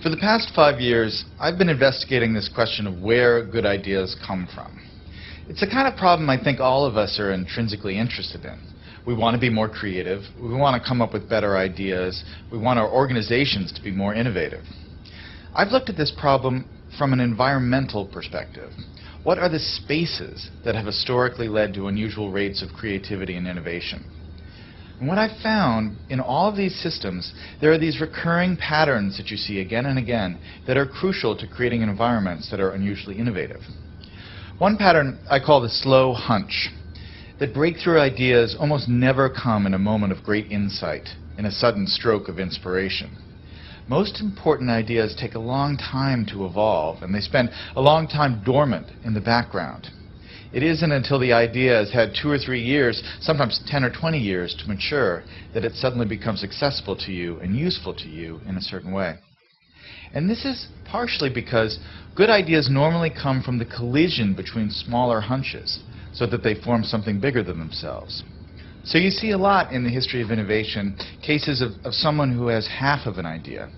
For the past 5 years, I've been investigating this question of where good ideas come from. It's the kind of problem I think all of us are intrinsically interested in. We want to be more creative. We want to come up with better ideas. We want our organizations to be more innovative. I've looked at this problem from an environmental perspective. What are the spaces that have historically led to unusual rates of creativity and innovation? And what I've found in all of these systems, there are these recurring patterns that you see again and again that are crucial to creating environments that are unusually innovative. One pattern I call the slow hunch, that breakthrough ideas almost never come in a moment of great insight, in a sudden stroke of inspiration. Most important ideas take a long time to evolve, and they spend a long time dormant in the background. It isn't until the idea has had 2 or 3 years, sometimes 10 or 20 years to mature, that it suddenly becomes accessible to you and useful to you in a certain way. And this is partially because good ideas normally come from the collision between smaller hunches, so that they form something bigger than themselves. So you see a lot in the history of innovation, cases of someone who has half of an idea.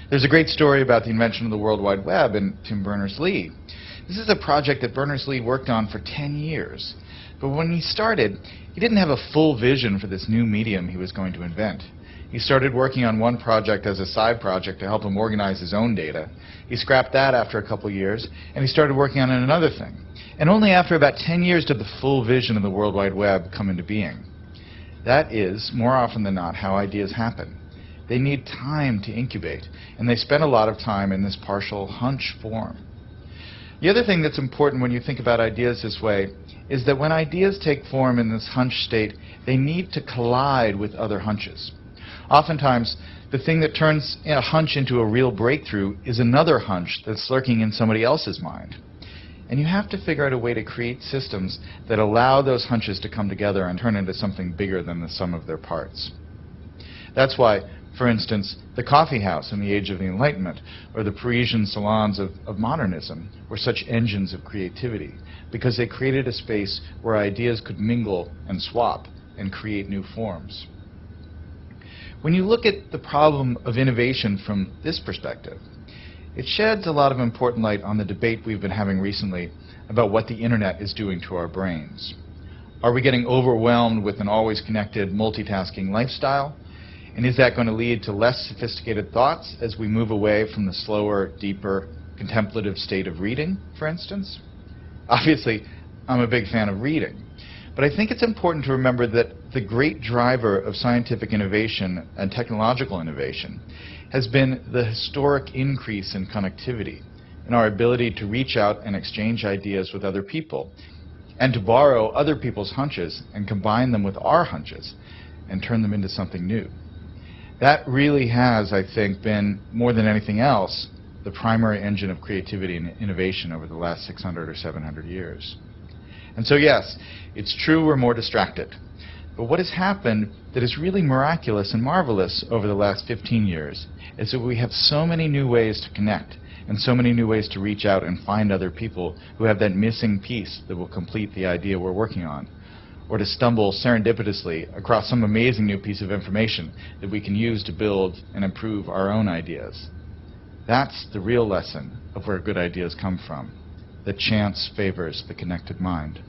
There's a great story about the invention of the World Wide Web in Tim Berners-Lee. This is a project that Berners-Lee worked on for 10 years. But when he started, he didn't have a full vision for this new medium he was going to invent. He started working on one project as a side project to help him organize his own data. He scrapped that after a couple years, and he started working on another thing. And only after about 10 years did the full vision of the World Wide Web come into being. That is, more often than not, how ideas happen. They need time to incubate, and they spend a lot of time in this partial hunch form. The other thing that's important when you think about ideas this way is that when ideas take form in this hunch state, they need to collide with other hunches. Oftentimes, the thing that turns a hunch into a real breakthrough is another hunch that's lurking in somebody else's mind. And you have to figure out a way to create systems that allow those hunches to come together and turn into something bigger than the sum of their parts. That's why, for instance, the coffee house in the Age of the Enlightenment or the Parisian salons of modernism were such engines of creativity, because they created a space where ideas could mingle and swap and create new forms. When you look at the problem of innovation from this perspective, it sheds a lot of important light on the debate we've been having recently about what the internet is doing to our brains. Are we getting overwhelmed with an always connected, multitasking lifestyle? And is that going to lead to less sophisticated thoughts as we move away from the slower, deeper, contemplative state of reading, for instance? Obviously, I'm a big fan of reading. But I think it's important to remember that the great driver of scientific innovation and technological innovation has been the historic increase in connectivity, in our ability to reach out and exchange ideas with other people, and to borrow other people's hunches and combine them with our hunches and turn them into something new. That really has, I think, been, more than anything else, the primary engine of creativity and innovation over the last 600 or 700 years. And so yes, it's true we're more distracted. But what has happened that is really miraculous and marvelous over the last 15 years is that we have so many new ways to connect and so many new ways to reach out and find other people who have that missing piece that will complete the idea we're working on, or to stumble serendipitously across some amazing new piece of information that we can use to build and improve our own ideas. That's the real lesson of where good ideas come from, that chance favors the connected mind.